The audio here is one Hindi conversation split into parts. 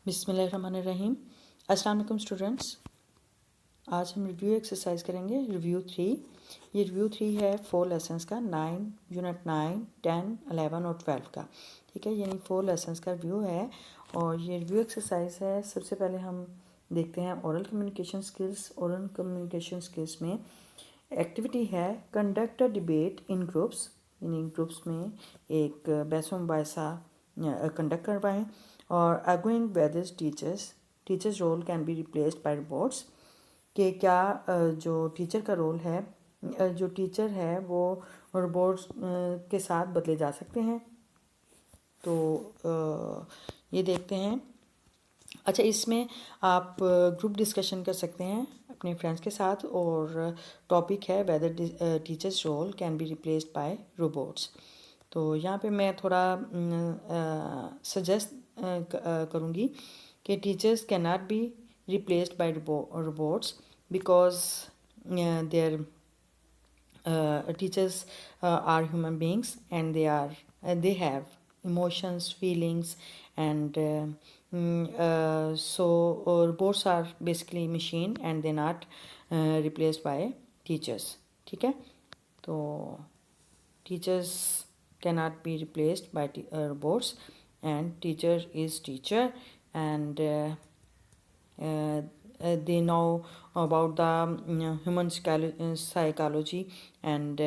बिस्मिल्लाहिर्रहमानिर्रहीम। अस्सलाम वालेकुम स्टूडेंट्स। आज हम रिव्यू एक्सरसाइज करेंगे रिव्यू 3। ये रिव्यू 3 है 4 लेसन्स का, 9 यूनिट 9, 10, 11 और 12 का। ठीक है, यानी 4 लेसन्स का रिव्यू है और ये रिव्यू एक्सरसाइज है। सबसे पहले हम देखते हैं oral communication skills. Oral communication skills में एक्टिविटी है conduct a debate in groups, यानी ग्रुप्स में एक बहस मुबाहिसा कंडक्ट करवाएं। और arguing whether teachers role can be replaced by robots, कि क्या जो टीचर का रोल है, जो टीचर है वो रोबोट्स के साथ बदले जा सकते हैं। तो ये देखते हैं। अच्छा, इसमें आप ग्रुप डिस्कशन कर सकते हैं अपने फ्रेंड्स के साथ और टॉपिक है whether teachers role can be replaced by robots. तो यहाँ पे मैं थोड़ा सजेस्ट करूँगी कि teachers can not be replaced by robots because there teachers are human beings and they have emotions, feelings, and so robots are basically machine and they're not replaced by teachers. ठीक है, तो teachers cannot be replaced by robots and teacher is teacher and they know about the human psychology and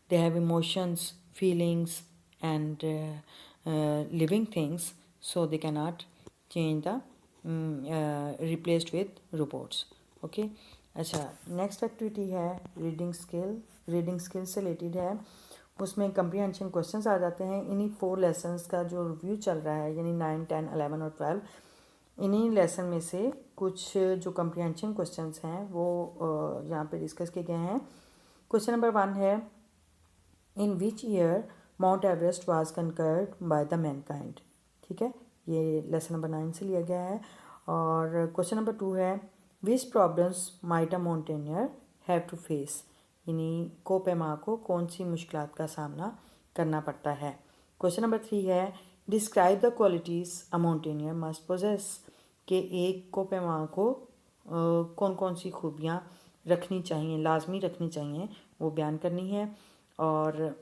they have emotions, feelings, and living things, so they cannot change the replaced with robots. Okay. अच्छा, नेक्स्ट एक्टिविटी है रीडिंग स्किल। रीडिंग स्किल से रिलेटेड है, उसमें कंप्रीहेंशन क्वेश्चंस आ जाते हैं। इन्हीं 4 लेसन्स का जो रिव्यू चल रहा है, यानी 9, 10, 11 और 12, इन्हीं लेसन में से कुछ जो कंप्रीहेंशन क्वेश्चंस हैं वो यहाँ पे डिस्कस किए गए हैं। क्वेश्चन नंबर 1 है, in which year Mount Everest was conquered by the mankind. ठीक है, ये लेसन नंबर 9 से लिया गया है। और क्वेश्चन नंबर 2 है, which problems might a mountaineer have to face, यानी कोपेमा को कौन सी मुश्किलात का सामना करना पड़ता है। क्वेश्चन नंबर 3 है, describe the qualities a mountaineer must possess, कि एक कोपेमा को कौन कौन सी खूबियाँ रखनी चाहिए, लाजमी रखनी चाहिए, वो बयान करनी है। और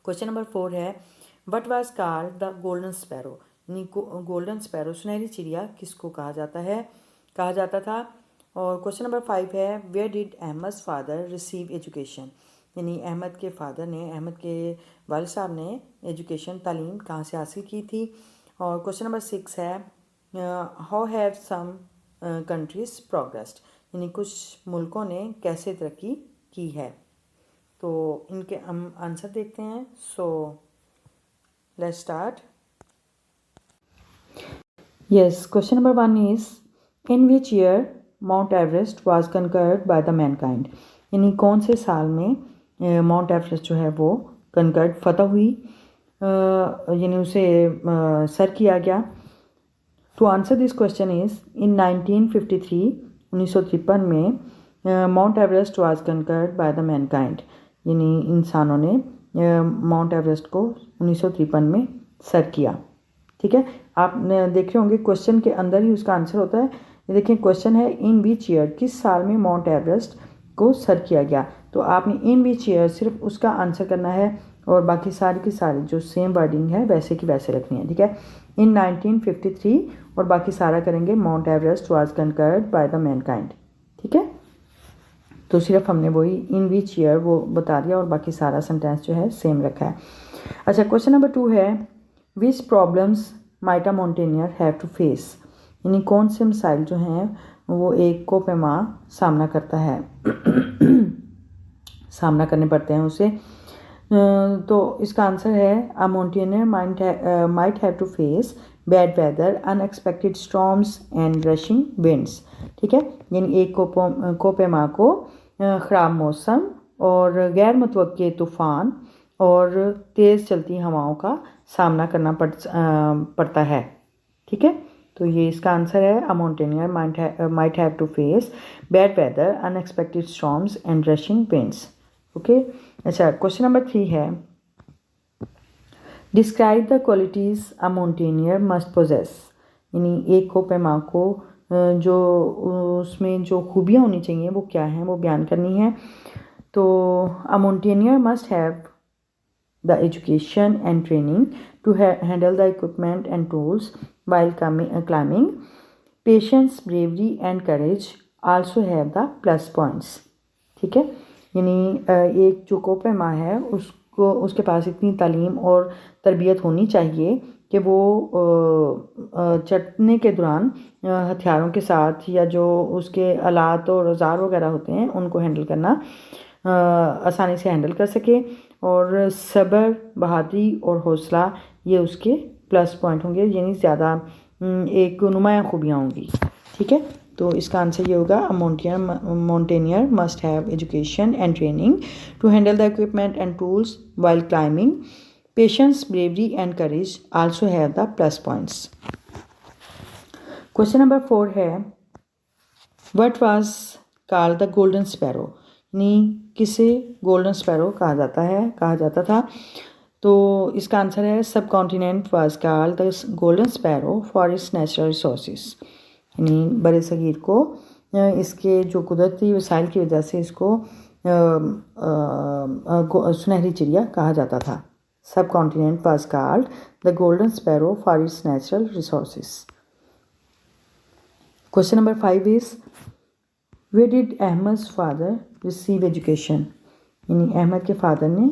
क्वेश्चन नंबर 4 है, what was called the golden sparrow, यानी गोल्डन स्पैरो सुनहरी चिड़िया किसको कहा जाता था। और क्वेश्चन नंबर 5 है, where did Ahmed father receive education, यानी अहमद के वालिद साहब ने एजुकेशन तालीम कहाँ से हासिल की थी। और क्वेश्चन नंबर 6 है, how have some countries progressed, यानी कुछ मुल्कों ने कैसे तरक्की की है। तो इनके हम आंसर देखते हैं। सो let's start. Yes, question number 1 is, in which year Mount Everest was conquered by the mankind, यानी कौन से साल में माउंट एवरेस्ट जो है वो कंकर्ड फतह हुई, यानी उसे सर किया गया। To answer this question is, in 1953 1953 में Mount Everest was conquered by the mankind, यानी इंसानों ने माउंट एवरेस्ट को 1953 में सर किया। ठीक है, आप देख रहे होंगे क्वेश्चन के अंदर ही उसका आंसर होता है। ये देखिए, क्वेश्चन है इन विच ईयर, किस साल में माउंट एवरेस्ट को सर किया गया। तो आपने इन विच ईयर सिर्फ उसका आंसर करना है और बाकी सारी की सारी जो सेम वर्डिंग है वैसे की वैसे रखनी है। ठीक है, इन 1953 और बाकी सारा करेंगे mount Everest was conquered by the mankind. ठीक है, तो सिर्फ हमने वही इन विच ईयर वो बता दिया और बाकी सारा सेंटेंस जो है सेम रखा है। अच्छा, क्वेश्चन नंबर 2 है, which problems might a mountaineer have to face, यानी कौन से मसाइल जो हैं वो एक कोपेमा सामना करता है सामना करने पड़ते हैं उसे। तो इसका आंसर है, a mountaineer might have to face bad weather, unexpected storms and rushing winds. ठीक है, यानी एक कोपेमा को ख़राब मौसम और गैर मुतवक्के तूफ़ान और तेज़ चलती हवाओं का सामना करना पड़ता है। ठीक है, तो ये इसका आंसर है, a mountaineer might have to face bad weather, unexpected storms and rushing winds. Okay. अच्छा, क्वेश्चन नंबर 3 है, describe the qualities a mountaineer must possess, यानी एक कोपेमा को जो उसमें जो खूबियाँ होनी चाहिए वो क्या हैं वो बयान करनी है। तो a mountaineer must have the education and training to handle the equipment and tools while climbing. Patience, bravery and courage also have the plus points. ठीक है, यानी एक जो कोपेमा है उसको उसके पास इतनी तालीम और तरबियत होनी चाहिए कि वो चढ़ने के दौरान हथियारों के साथ या जो उसके आलात और औजार वगैरह होते हैं उनको हैंडल करना आसानी से हैंडल कर सके। और सब्र, बहादुरी और हौसला ये उसके प्लस पॉइंट होंगे, यानी ज़्यादा एक नुमायाँ खूबियाँ होंगी। ठीक है, तो इसका आंसर ये होगा mountaineer must have education and training to handle the equipment and tools while climbing. Patience, bravery and courage also have the plus points. Question number 4 है what was called the golden sparrow, यानी किसे गोल्डन स्पैरो कहा जाता था। तो इसका आंसर है सब continent was called the golden sparrow for its natural resources, यानी बड़े सगीर को इसके जो कुदरती वसाइल की वजह से इसको सुनहरी चिड़िया कहा जाता था। Subcontinent was called the golden sparrow for its natural resources. Question number 5 is where did Ahmed's father receive education, यानी अहमद के फादर ने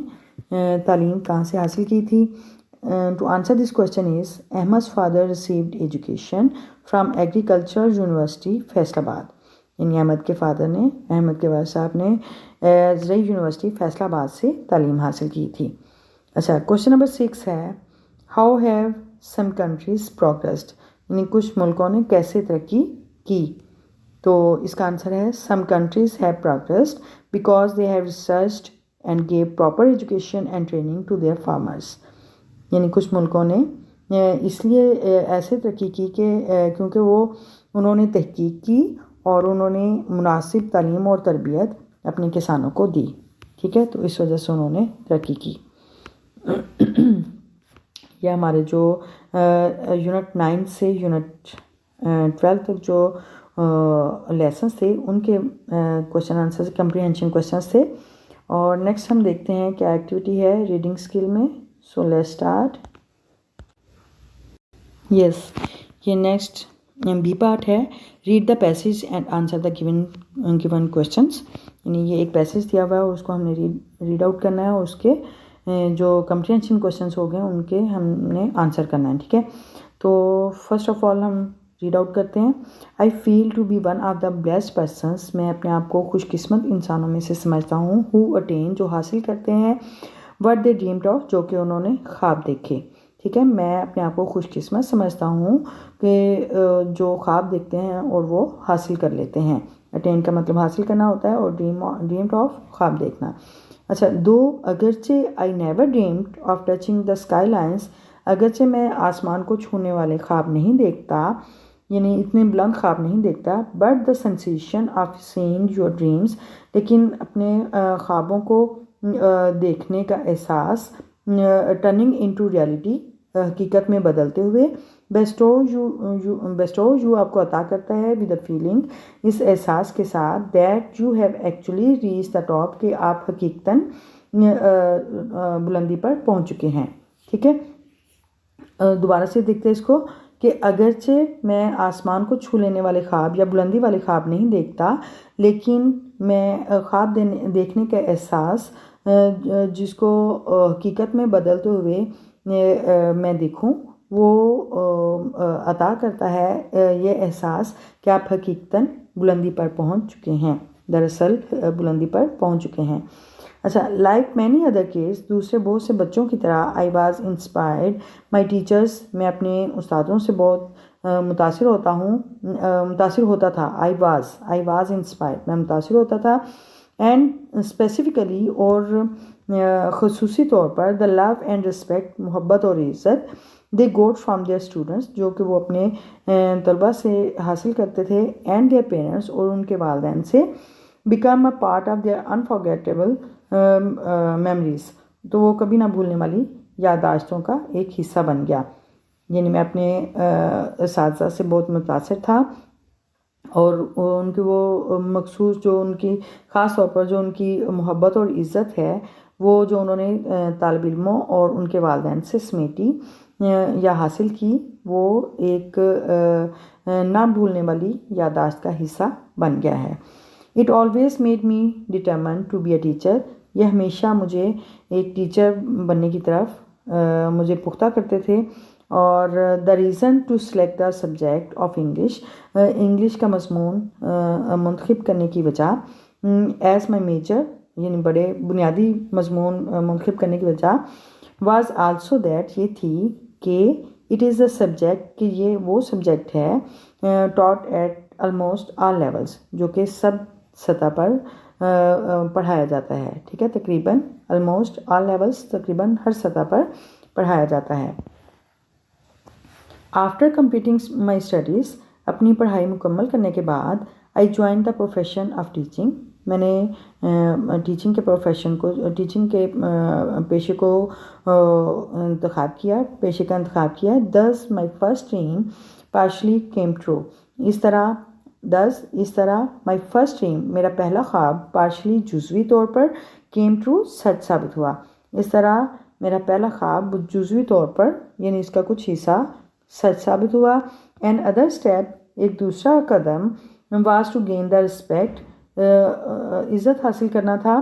तालीम कहाँ से हासिल की थी। To answer this question is Ahmed's father received education from agriculture university Faisalabad, यानी अहमद के वालिद साहब ने ज़रई यूनिवर्सिटी फैसलाबाद से तालीम हासिल की थी। अच्छा, क्वेश्चन नंबर 6 है how have some countries progressed, यानी कुछ मुल्कों ने कैसे तरक्की की। तो इसका आंसर है some countries have progressed because they have researched and gave proper education and training to their farmers, यानी कुछ मुल्कों ने इसलिए ऐसे तरक्की की कि क्योंकि उन्होंने तहकीक की और उन्होंने मुनासिब तालीम और तरबियत अपने किसानों को दी। ठीक है, तो इस वजह से उन्होंने तरक्की की। यह हमारे जो यूनिट 9 से यूनिट 12 तक जो लेसन थे उनके क्वेश्चन आंसर कम्प्रीहेंशन क्वेश्चन थे। और नेक्स्ट हम देखते हैं क्या एक्टिविटी है रीडिंग स्किल में। सो लेट्स स्टार्ट। यस, ये नेक्स्ट बी पार्ट है। Read the passage and answer the given questions, यानी ये एक पैसेज दिया हुआ है उसको हमने रीड आउट करना है और उसके जो कम्प्रीहेंशन क्वेश्चंस हो गए उनके हमने आंसर करना है। ठीक है, तो फर्स्ट ऑफ ऑल हम रीड आउट करते हैं। I feel to be one of the blessed persons, मैं अपने आप को खुशकिस्मत इंसानों में से समझता हूँ। हु अटेन, जो हासिल करते हैं। व्हाट दे ड्रीम्ड ऑफ, जो कि उन्होंने ख्वाब देखे। ठीक है, मैं अपने आप को खुशकिस्मत समझता हूँ कि जो ख्वाब देखते हैं और वो हासिल कर लेते हैं। अटेन का मतलब हासिल करना होता है और ड्रीम्ड ऑफ ख्वाब देखना। अच्छा, दो अगरचे I never dreamed of touching the sky lines, अगरचे मैं आसमान को छूने वाले ख्वाब नहीं देखता, यानी इतने बुलंद ख्वाब नहीं देखता। But the sensation of seeing your dreams, लेकिन अपने ख्वाबों को देखने का एहसास, टर्निंग इनटू रियलिटी, हकीकत में बदलते हुए। बेस्टो यू आपको अता करता है विद अ फीलिंग, इस एहसास के साथ, that you have actually reach the top, कि आप हकीकतन बुलंदी पर पहुंच चुके हैं। ठीक है, दोबारा से देखते हैं इसको कि अगरचे मैं आसमान को छू लेने वाले ख्वाब या बुलंदी वाले ख्वाब नहीं देखता, लेकिन मैं ख्वाब देखने का एहसास जिसको हकीकत में बदलते हुए मैं देखूं, वो अता करता है ये एहसास कि आप हकीकतन बुलंदी पर पहुंच चुके हैं, दरअसल बुलंदी पर पहुंच चुके हैं। अच्छा, लाइक मैनी अदर केस, दूसरे बहुत से बच्चों की तरह, I was inspired my teachers, मैं अपने उस्तादों से बहुत मुतासिर होता था। आई वाज इंस्पायर्ड, मैं मुतासिर होता था। एंड स्पेसिफ़िकली, और ख़ुसूसी तौर पर, द लव एंड रिस्पेक्ट, मोहब्बत और इज़्ज़त, दे गोट फ्राम देयर स्टूडेंट्स, जो कि वो अपने तलबा से हासिल करते थे। एंड देयर पेरेंट्स, और उनके वालिदैन से। Become a part of their unforgettable memories, तो वो कभी ना भूलने वाली यादाश्तों का एक हिस्सा बन गया। यानी मैं अपने असातिज़ा से बहुत मुतासिर था और उनकी वो मखसूस जो उनकी ख़ास तौर पर जो उनकी मोहब्बत और इज़्ज़त है वो जो उन्होंने तालिब इल्मों और उनके वालिदैन से समेटी या हासिल की, वो एक ना भूलने वाली यादाश्त का हिस्सा बन गया है। It always made me determined to be a teacher. यह हमेशा मुझे एक टीचर बनने की तरफ मुझे पुख्ता करते थे। और the reason to select the subject of English, English का मज़मून मुंतखब करने की वजह एज़ माई मेजर, यानी बड़े बुनियादी मज़मून मुंतखब करने की वजह वाज आल्सो दैट ये थी कि इट इज़ अ सब्जेक्ट कि ये वो सब्जेक्ट है taught at almost all levels, जो कि सब सतह पर पढ़ाया जाता है। ठीक है, तकरीबन ऑलमोस्ट ऑल लेवल्स, तकरीबन हर सतह पर पढ़ाया जाता है। आफ्टर कंप्लीटिंग माई स्टडीज़, अपनी पढ़ाई मुकम्मल करने के बाद I join the profession of teaching. मैंने टीचिंग के प्रोफेशन को, टीचिंग के पेशे को इंतखाब किया, पेशे का इंतखाब किया। दस my first dream partially came true. इस तरह माई फर्स्ट ड्रीम, मेरा पहला ख्वाब, पार्शली जुज़वी तौर पर, केम ट्रू, सच साबित हुआ। इस तरह मेरा पहला ख्वाब जुज़वी तौर पर, यानी इसका कुछ हिस्सा सच साबित हुआ। एंड अदर स्टेप, एक दूसरा कदम, was to gain the respect, इज़्ज़त हासिल करना था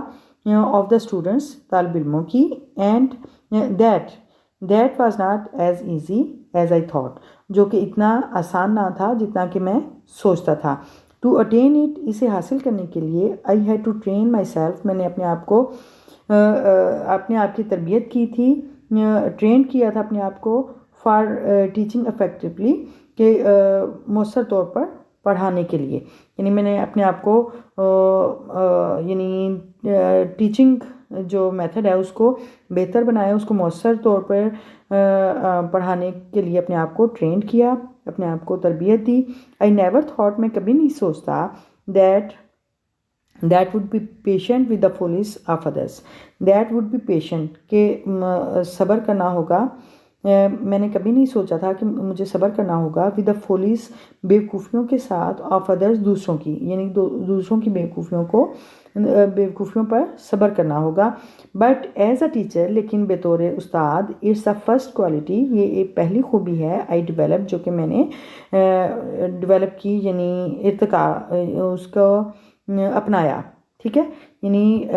ऑफ द स्टूडेंट्स, तालिब इल्मों की। And that was not as easy as I thought, जो कि इतना आसान ना था जितना कि मैं सोचता था। टू अटेन इट, इसे हासिल करने के लिए, I had to train myself, मैंने अपने आप की तरबियत की थी, ट्रेन किया था अपने आप को फॉर टीचिंग इफ़ेक्टिवली, के मौसर तौर पर पढ़ाने के लिए। यानी मैंने अपने आप को यानी टीचिंग जो मेथड है उसको बेहतर बनाया, उसको मौसर तौर पर पढ़ाने के लिए अपने आप को ट्रेन किया, अपने आप को तरबियत दी। आई नेवर थॉट, मैं कभी नहीं सोचता that would be patient with the Foley of others. That would be patient, के सब्र करना होगा। मैंने कभी नहीं सोचा था कि मुझे सब्र करना होगा विद द फॉलिस, बेवकूफ़ियों के साथ, ऑफ अदर्स, दूसरों की, यानी दूसरों की बेवकूफ़ियों पर सब्र करना होगा। बट एज़ अ टीचर, लेकिन बतौर उस्ताद, इट्स द फर्स्ट क्वालिटी, ये एक पहली खूबी है, आई डिवेलप, जो कि मैंने डिवेलप की, यानी इर्तिका उसको अपनाया। ठीक है, यानी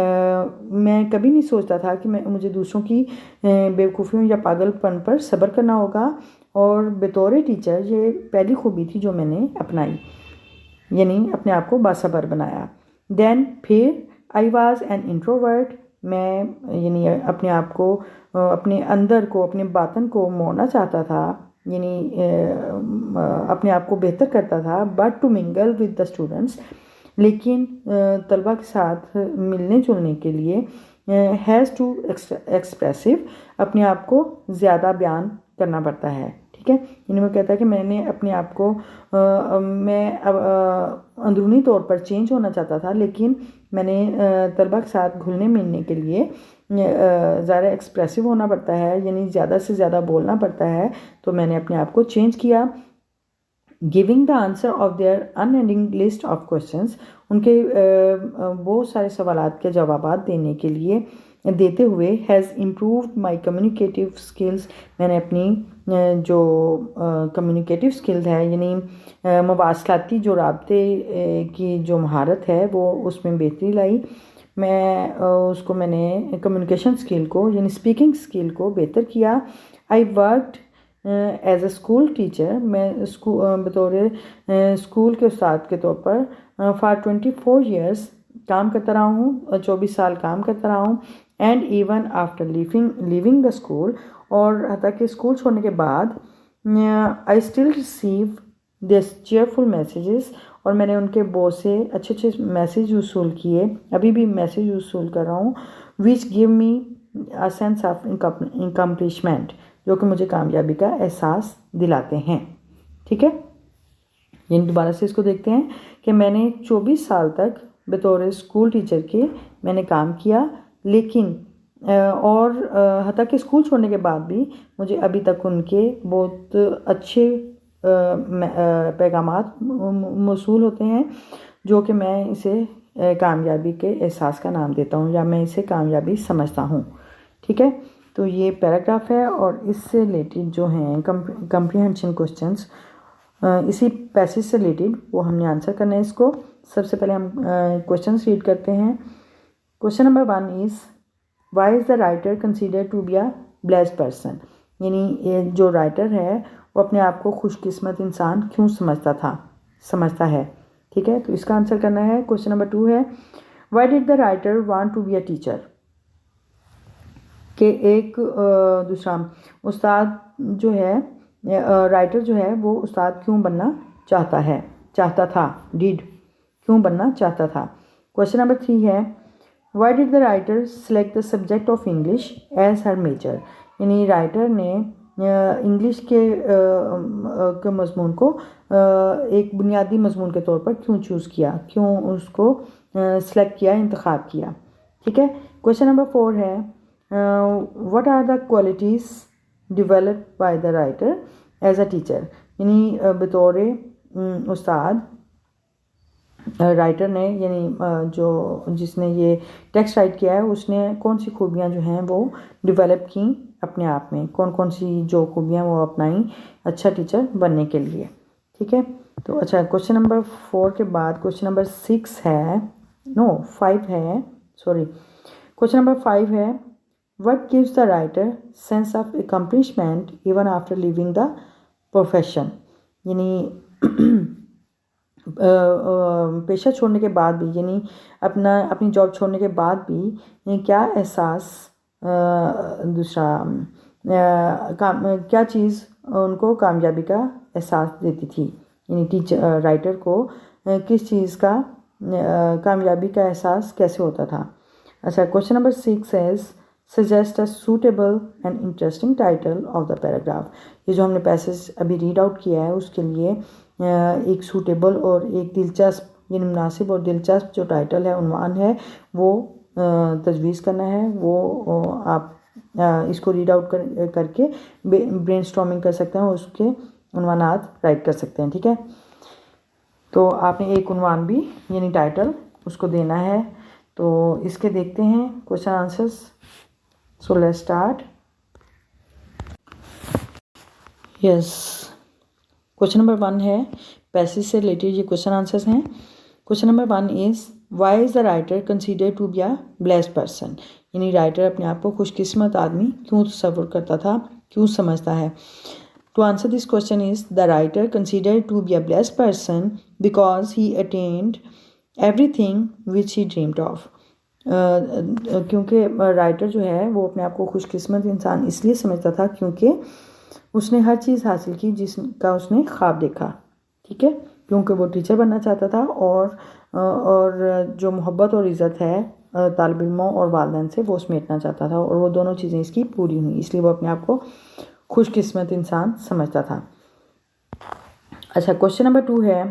मैं कभी नहीं सोचता था कि मुझे दूसरों की बेवकूफ़ियों या पागलपन पर सब्र करना होगा, और बतौर टीचर ये पहली खूबी थी जो मैंने अपनाई, यानी अपने आप को बासबर बनाया। देन फिर आई वाज एन इंट्रोवर्ट, मैं यानी अपने आप को, अपने अंदर को, अपने बातन को मोड़ना चाहता था, यानी अपने आप को बेहतर करता था। But to mingle with the students, लेकिन तलबा के साथ मिलने जुलने के लिए हैज़ टू एक्सप्रेसिव, अपने आप को ज़्यादा बयान करना पड़ता है। ठीक है, यानी वो कहता है कि मैंने अपने आप को मैं अंदरूनी तौर पर चेंज होना चाहता था, लेकिन मैंने तलबा के साथ घुलने मिलने के लिए ज़्यादा एक्सप्रेसिव होना पड़ता है, यानी ज़्यादा से ज़्यादा बोलना पड़ता है। तो मैंने अपने आप को चेंज किया। Giving the answer of their unending list of questions, उनके बहुत सारे सवालात के जवाबात देते हुए, has improved my communicative skills, मैंने अपनी जो कम्युनिकेटिव स्किल्स है, यानी मवासलाती जो राब्ते की जो महारत है, वो उसमें बेहतरी लाई। मैंने कम्युनिकेशन स्किल को, यानी स्पीकिंग स्किल को बेहतर किया। I worked as a school teacher, मैं बतौर स्कूल के उस्ताद के तौर पर फॉर 24 years काम करता रहा हूँ, 24 साल काम करता रहा हूँ। And even after leaving the school, और हत्ता कि स्कूल छोड़ने के बाद I still receive this cheerful messages, और मैंने उनके बहुत से अच्छे अच्छे मैसेज वसूल किए, अभी भी मैसेज वसूल कर रहा हूँ। Which give me a sense of accomplishment, जो कि मुझे कामयाबी का एहसास दिलाते हैं। ठीक है, यानी दोबारा से इसको देखते हैं कि मैंने 24 साल तक बतौर स्कूल टीचर के मैंने काम किया, लेकिन और हत्ता कि स्कूल छोड़ने के बाद भी मुझे अभी तक उनके बहुत अच्छे पैगामात मौसूल होते हैं, जो कि मैं इसे कामयाबी के एहसास का नाम देता हूँ, या मैं इसे कामयाबी समझता हूँ। ठीक है, तो ये पैराग्राफ है और इससे रिलेटेड जो हैं कम्प्रीहेंशन क्वेश्चंस इसी पैसेज से रिलेटेड वो हमने आंसर करना है इसको। सबसे पहले हम क्वेश्चंस रीड करते हैं। Question number 1 is why is the writer considered to be a blessed person, यानी जो राइटर है वो अपने आप को खुशकिस्मत इंसान क्यों समझता है। ठीक है, तो इसका आंसर करना है। क्वेश्चन नंबर 2 है why did the writer want to be a teacher, कि एक दूसरा उस्ताद जो है राइटर जो है वो उस्ताद क्यों बनना चाहता था, डिड क्यों बनना चाहता था। क्वेश्चन नंबर 3 है why did the writer select the subject of English as her major, यानी राइटर ने इंग्लिश के मज़मून को एक बुनियादी मज़मून के तौर पर क्यों चूज़ किया, क्यों उसको सेलेक्ट किया, इंतखाब किया। ठीक है, क्वेश्चन नंबर 4 है what are the qualities developed by the writer as a teacher, यानी बतौर उस्ताद राइटर ने, यानी जो जिसने ये टेक्स्ट राइट किया है उसने कौन सी खूबियाँ जो हैं वो डेवलप की अपने आप में, कौन कौन सी जो खूबियाँ वो अपनाई अच्छा टीचर बनने के लिए। ठीक है, तो अच्छा क्वेश्चन नंबर 4 के बाद क्वेश्चन नंबर 6 है, नो 5 है, सॉरी क्वेश्चन नंबर 5 है what gives the writer sense of accomplishment even after living the profession, यानी पेशा छोड़ने के बाद भी, यानी अपनी जॉब छोड़ने के बाद भी क्या एहसास क्या चीज़ उनको कामयाबी का एहसास देती थी, यानी टीचर राइटर को किस चीज़ का कामयाबी का एहसास कैसे होता था। अच्छा क्वेश्चन नंबर 6 है suggest a suitable and interesting title of the paragraph, ये जो हमने पैसेज अभी रीड आउट किया है उसके लिए एक सूटेबल और एक दिलचस्प, यानी मुनासिब और दिलचस्प जो टाइटल है, उन्वान है, वो तजवीज़ करना है। वो आप इसको रीड आउट करके ब्रेनस्टॉर्मिंग कर सकते हैं और उसके उन्वानात राइट कर सकते हैं। ठीक है, तो आपने एक उन्वान भी यानी टाइटल उसको देना है। तो इसके देखते हैं question answers. So let's start. Yes, question number 1 है पैसेज से रिलेटेड ये क्वेश्चन आंसर्स हैं। Question number 1 is why is the writer consider to be a blessed person, यानी राइटर अपने आप को खुशकिस्मत आदमी क्यों तस्वुर करता था, क्यों समझता है। To answer this question is the writer consider to be a blessed person because he attend everything which he dreamed of, क्योंकि राइटर जो है वो अपने आप को खुशकिस्मत इंसान इसलिए समझता था क्योंकि उसने हर चीज़ हासिल की जिसका उसने ख्वाब देखा। ठीक है, क्योंकि वो टीचर बनना चाहता था और जो मोहब्बत और इज़्ज़त है तालिब इल्मों और वालिदैन से वो समेटना चाहता था, और वो दोनों चीज़ें इसकी पूरी हुई, इसलिए वो अपने आप को खुशकिस्मत इंसान समझता था। अच्छा क्वेश्चन नंबर 2 है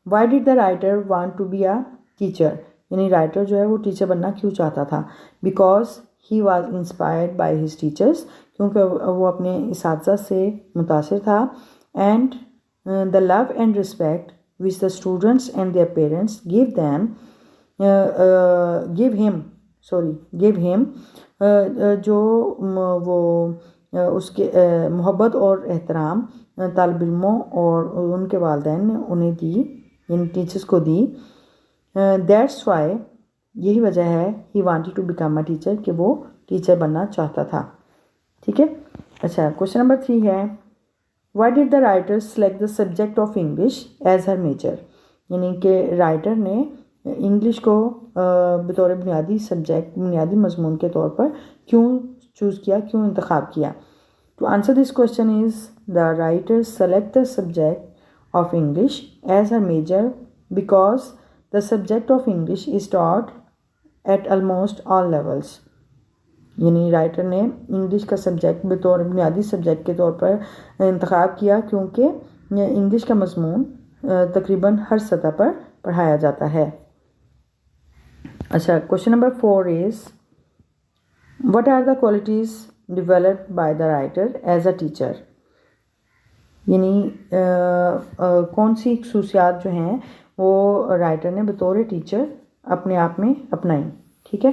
why did the writer want to be a teacher, यानी राइटर जो है वो टीचर बनना क्यों चाहता था। Because he was inspired by his teachers, क्योंकि वो अपने इसातिज़ा से मुतासिर था। And the love and respect which the students and their parents give him, जो वो उसके मोहब्बत और एहतराम तालिब इल्मों और उनके वालिदैन ने उन्हें दी, इन टीचर्स को दी। दैट्स वाई, यही वजह है he wanted to become a teacher, कि वो टीचर बनना चाहता था। ठीक है, अच्छा क्वेश्चन नंबर 3 है why did the writer select the subject of English as her major, यानी कि राइटर ने इंग्लिश को बतौर बुनियादी सब्जेक्ट, बुनियादी मजमून के तौर पर क्यों चूज़ किया, क्यों इंतखाब किया। To answer this question is the writer select the subject of English as her major because the subject of English is taught at almost all levels, यानी राइटर ने इंग्लिश का सब्जेक्ट बतौर बुनियादी सब्जेक्ट के तौर पर इंतखाब किया क्योंकि इंग्लिश का मजमून तकरीबन हर सतह पर पढ़ाया जाता है। अच्छा question number 4 is What are the qualities developed by the writer as a teacher? यानी कौन सी खसूसियात जो हैं वो राइटर ने बतौर टीचर अपने आप में अपनाई, ठीक है।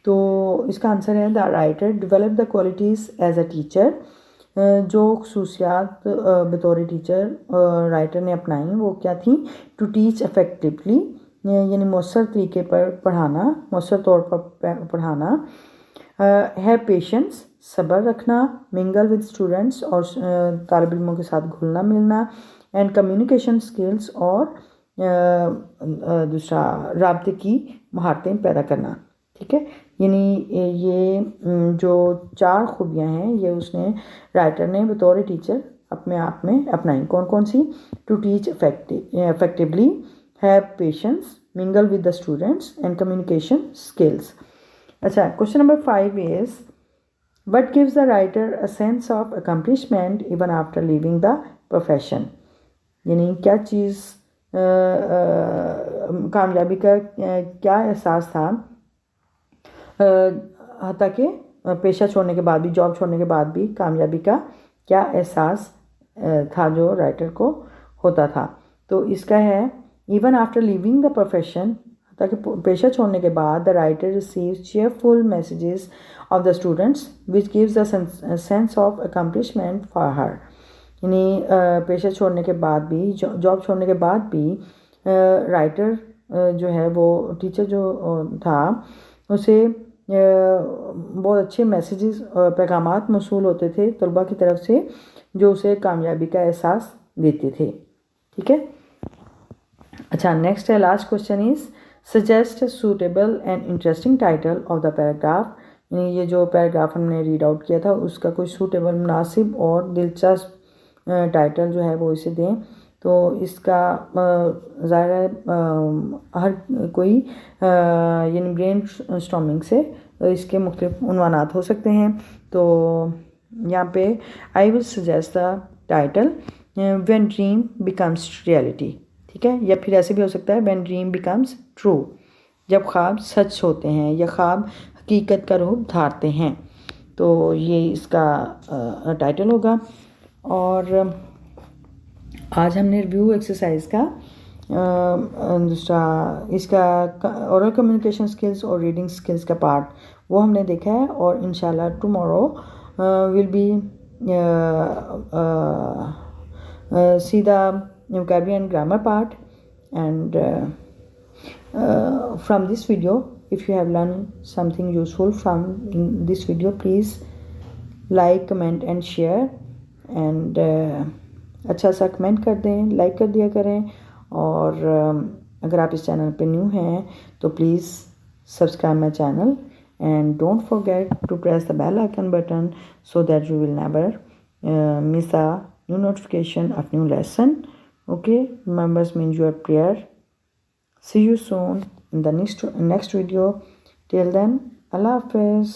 तो इसका आंसर है the writer develop the qualities as a teacher. जो खसूसियात बतौर टीचर राइटर ने अपनाई वो क्या थी? टू टीच इफ़ेक्टिवली, यानी मौसर तरीके पर पढ़ाना, मौसर तौर पर पढ़ाना। है पेशेंस, सब्र रखना। मिंगल विद स्टूडेंट्स, और तालिब इल्मों के साथ घुलना मिलना। एंड कम्युनिकेशन स्किल्स, और दूसरा राब्ते की महारतें पैदा करना, ठीक है। यानी ये जो 4 खूबियाँ हैं ये उसने राइटर ने बतौर टीचर अपने आप में अपनाई। कौन कौन सी? To teach effectively, have patience, mingle with the students, and communication skills. अच्छा, question number 5 is what gives the writer a sense of accomplishment even after leaving the profession? यानी क्या चीज़ कामयाबी का क्या एहसास था हत्ता कि पेशा छोड़ने के बाद भी, जॉब छोड़ने के बाद भी कामयाबी का क्या एहसास था जो राइटर को होता था? तो इसका है even after living the profession, ताकि पेशा छोड़ने के बाद the writer receives cheerful messages of the students which gives the sense of accomplishment for her. यानी पेशा छोड़ने के बाद भी, जॉब छोड़ने के बाद भी राइटर जो है वो टीचर जो था उसे बहुत अच्छे मैसेजेस और पैगामात मौसूल होते थे तलबा की तरफ से जो उसे कामयाबी का एहसास देते थे, ठीक है। अच्छा, नेक्स्ट है, last question is suggest suitable and interesting title of the paragraph. यानी ये जो पैराग्राफ हमने रीड आउट किया था उसका कोई सूटेबल, मुनासिब और दिलचस्प टाइटल जो है वो इसे दें। तो इसका ज़ाहिर है हर कोई यानी ब्रेन स्टॉर्मिंग से इसके मुख्तलिफ उन्वानात हो सकते हैं। तो यहाँ पे I will suggest the title when dream becomes reality, ठीक है। या फिर ऐसे भी हो सकता है व्हेन ड्रीम बिकम्स ट्रू, जब ख्वाब सच होते हैं या ख्वाब हकीकत का रूप धारते हैं। तो ये इसका टाइटल होगा। और आज हमने रिव्यू एक्सरसाइज का दूसरा इसका ओरल कम्युनिकेशन स्किल्स और रीडिंग स्किल्स का पार्ट वो हमने देखा है। और इंशाल्लाह tomorrow will be see the vocabulary and grammar part. And from this video, if you have learned something useful from this video, please like, comment and share. And अच्छा सा कमेंट कर दें, लाइक कर दिया करें। और अगर आप इस चैनल पे न्यू हैं तो please subscribe my channel and don't forget to press the bell icon button so that you will never miss a new notification of new lesson. Okay, remember means your prayer. See you soon in the next video. Till then, Allah Hafiz.